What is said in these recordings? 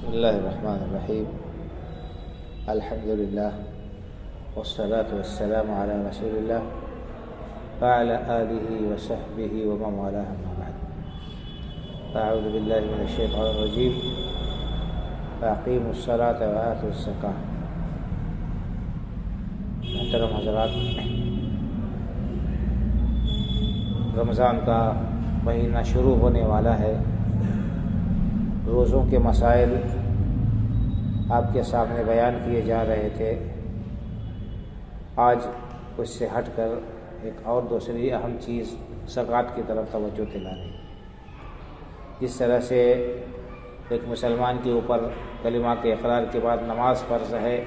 بسم اللہ الرحمن الرحیم الحمد للہ والصلاة والسلام علی رسول اللہ وعلی آلہ وصحبہ ومن والاه اما بعد اعوذ باللہ من الشیطان الرجیم واقیموا الصلاة وآتوا الزکاة۔ محترم حضرات، رمضان کا مہینہ شروع ہونے والا ہے۔ روزوں کے مسائل آپ کے سامنے بیان کیے جا رہے تھے۔ آج اس سے ہٹ کر ایک اور دوسری اہم چیز زکوٰۃ کی طرف توجہ دلانی۔ جس طرح سے ایک مسلمان کے اوپر کلمہ کے اقرار کے بعد نماز فرض ہے،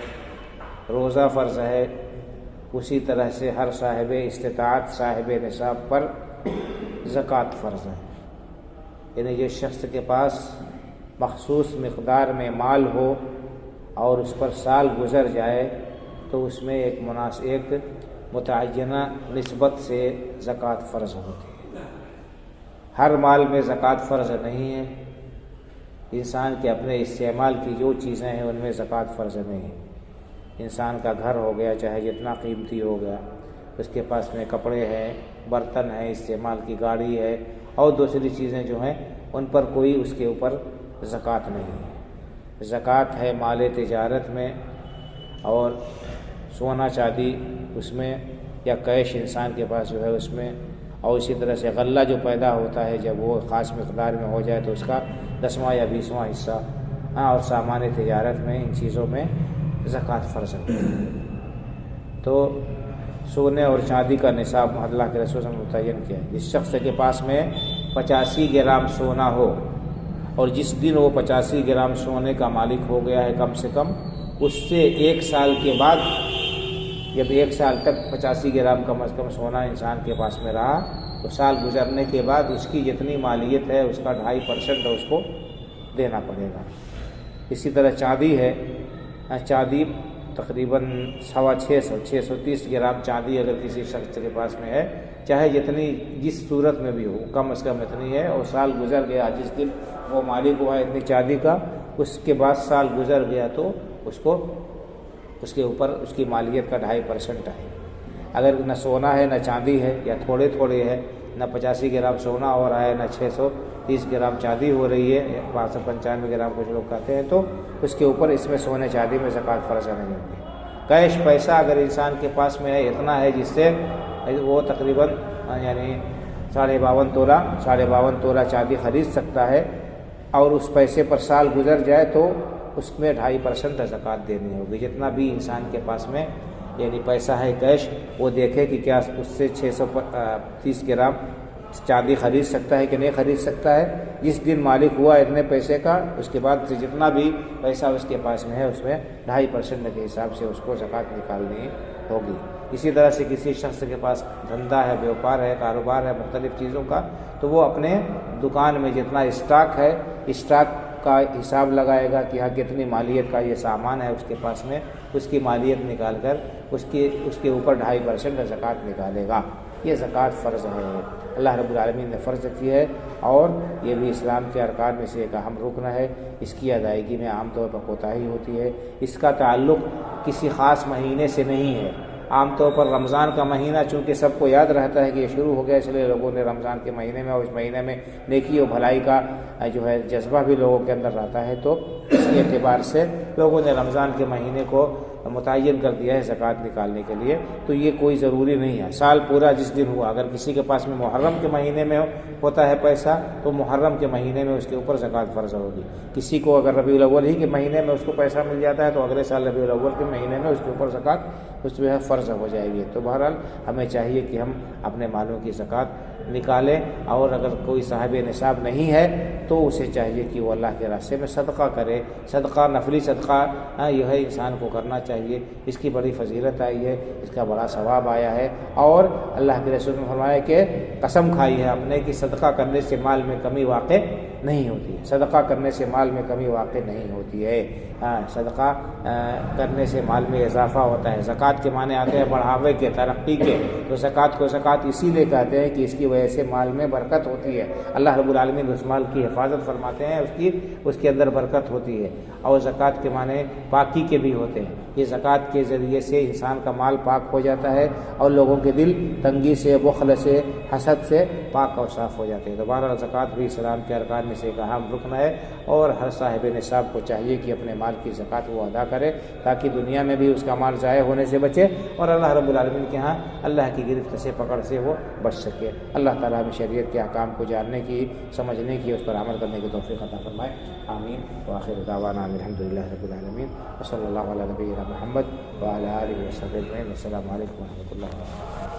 روزہ فرض ہے، اسی طرح سے ہر صاحب استطاعت، صاحب نصاب پر زکوٰۃ فرض ہے۔ یعنی جس شخص کے پاس مخصوص مقدار میں مال ہو اور اس پر سال گزر جائے تو اس میں ایک متعینہ نسبت سے زکوٰۃ فرض ہوتی ہے۔ ہر مال میں زکوٰۃ فرض نہیں ہے۔ انسان کے اپنے استعمال کی جو چیزیں ہیں ان میں زکوٰۃ فرض نہیں ہے۔ انسان کا گھر ہو گیا، چاہے جتنا قیمتی ہو گیا، اس کے پاس میں کپڑے ہیں، برتن ہیں، استعمال کی گاڑی ہے اور دوسری چیزیں جو ہیں ان پر کوئی اس کے اوپر زکوٰۃ نہیں ہے۔ زکوٰۃ ہے مال تجارت میں اور سونا چاندی اس میں، یا کیش انسان کے پاس جو ہے اس میں، اور اسی طرح سے غلہ جو پیدا ہوتا ہے جب وہ خاص مقدار میں ہو جائے تو اس کا 10واں یا 20واں حصہ، اور سامان تجارت میں، ان چیزوں میں زکوٰۃ فرض ہے۔ تو سونے اور چاندی کا نصاب اللہ کے رسول نے متعین کیا ہے۔ جس شخص کے پاس میں 85 گرام سونا ہو اور جس دن وہ 85 گرام سونے کا مالک ہو گیا ہے، کم سے کم اس سے 1 سال کے بعد، جب 1 سال تک 85 گرام کم از کم سونا انسان کے پاس میں رہا تو سال گزرنے کے بعد اس کی جتنی مالیت ہے اس کا 2.5% اس کو دینا پڑے گا۔ اسی طرح چاندی ہے، چاندی تقریباً 630 گرام چاندی اگر کسی شخص کے پاس میں ہے، چاہے جس صورت میں بھی ہو، کم از کم اتنی ہے، اور سال گزر گیا جس دن وہ مالک ہوا اتنی چاندی کا، اس کے بعد سال گزر گیا تو اس کے اوپر اس کی مالیت کا 2.5% ہے۔ اگر نہ سونا ہے نہ چاندی ہے، یا تھوڑے ہے، نہ 85 گرام سونا ہو رہا ہے نہ 630 گرام چاندی ہو رہی ہے، 595 گرام کچھ لوگ کہتے ہیں، تو اس کے اوپر اس میں سونے چاندی میں زکوٰۃ فرض نہیں ہوگی۔ کیش پیسہ اگر انسان کے پاس میں ہے، اتنا ہے جس سے وہ تقریباً یعنی 52.5 تولہ چاندی خرید سکتا ہے، اور اس پیسے پر سال گزر جائے تو اس میں 2.5% زکوٰۃ دینی ہوگی۔ جتنا بھی انسان کے پاس میں یعنی پیسہ ہے کیش، وہ دیکھے کہ کیا اس سے 630 گرام چاندی خرید سکتا ہے کہ نہیں خرید سکتا ہے۔ جس دن مالک ہوا اتنے پیسے کا، اس کے بعد سے جتنا بھی پیسہ اس کے پاس میں ہے اس میں 2.5% کے حساب سے اس کو زکوٰۃ نکالنی ہوگی۔ اسی طرح سے کسی شخص کے پاس دھندا ہے، بیوپار ہے، کاروبار ہے مختلف چیزوں کا، تو وہ اپنے دکان میں جتنا اسٹاک ہے، اسٹاک کا حساب لگائے گا کہ ہاں کتنی مالیت کا یہ سامان ہے اس کے پاس میں، اس کی مالیت نکال کر اس کے اوپر 2.5% زکوٰۃ نکالے گا۔ یہ زکوٰۃ فرض ہے، اللہ رب العالمین نے فرض کی ہے، اور یہ بھی اسلام کے ارکان میں سے ایک اہم رکن ہے۔ اس کی ادائیگی میں عام طور پر کوتاہی ہوتی ہے۔ اس کا تعلق کسی خاص مہینے سے نہیں ہے۔ عام طور پر رمضان کا مہینہ چونکہ سب کو یاد رہتا ہے کہ یہ شروع ہو گیا، اس لیے لوگوں نے رمضان کے مہینے میں اور اس مہینے میں نیکی و بھلائی کا جو ہے جذبہ بھی لوگوں کے اندر رہتا ہے، تو اس اعتبار سے لوگوں نے رمضان کے مہینے کو متعین کر دیا ہے زکوٰۃ نکالنے کے لیے۔ تو یہ کوئی ضروری نہیں ہے، سال پورا جس دن ہوا، اگر کسی کے پاس میں محرم کے مہینے میں ہوتا ہے پیسہ تو محرم کے مہینے میں اس کے اوپر زکوٰۃ فرض ہوگی۔ کسی کو اگر ربیع الاول ہی کے مہینے میں اس کو پیسہ مل جاتا ہے تو اگلے سال ربیع الاول کے مہینے میں اس کے اوپر زکوٰۃ اس جو ہے فرض ہو جائے گی۔ تو بہرحال ہمیں چاہیے کہ ہم اپنے مالوں کی زکوٰۃ نکالیں، اور اگر کوئی صاحب نصاب نہیں ہے تو اسے چاہیے کہ وہ اللہ کے راستے میں صدقہ کرے۔ صدقہ، نفلی صدقہ یہ ہے انسان کو کرنا چاہیے، اس کی بڑی فضیلت آئی ہے، اس کا بڑا ثواب آیا ہے، اور اللہ کے رسول نے فرمایا کہ قسم کھائی ہے اپنے کہ صدقہ کرنے سے مال میں کمی واقع نہیں ہوتی ہے۔ صدقہ کرنے سے مال میں کمی واقع نہیں ہوتی ہے، صدقہ کرنے سے مال میں اضافہ ہوتا ہے۔ زکوٰۃ کے معنی آتے ہیں بڑھاوے کے، ترقی کے، تو زکوٰۃ کو زکوٰۃ اسی لیے کہتے ہیں کہ اس کی وجہ سے مال میں برکت ہوتی ہے، اللہ رب العالمین اس مال کی حفاظت فرماتے ہیں، اس کے اندر برکت ہوتی ہے۔ اور زکوٰۃ کے معنی پاکی کے بھی ہوتے ہیں، یہ زکوٰۃ کے ذریعے سے انسان کا مال پاک ہو جاتا ہے اور لوگوں کے دل تنگی سے، بخل سے، حسد سے پاک اور صاف ہو جاتے ہیں۔ دوبارہ زکوٰۃ بھی اسلام کے ارکان میں سے ایک اہم رکن ہے، اور ہر صاحب نصاب کو چاہیے کہ اپنے مال کی زکوٰۃ وہ ادا کرے تاکہ دنیا میں بھی اس کا مال ضائع ہونے سے بچے اور اللہ رب العالمین کے ہاں اللہ کی گرفت سے، پکڑ سے وہ بچ سکے۔ اللہ تعالیٰ ہمیں شریعت کے احکام کو جاننے کی، سمجھنے کی، اس پر عمل کرنے کی توفیق عطا فرمائے، آمین۔ وآخر دعوانا الحمدللہ رب العالمین، وصلی اللہ علی نبینا محمد وعلی آلہ وصحبہ اجمعین۔ السلام علیکم ورحمۃ اللہ وبرکاتہ۔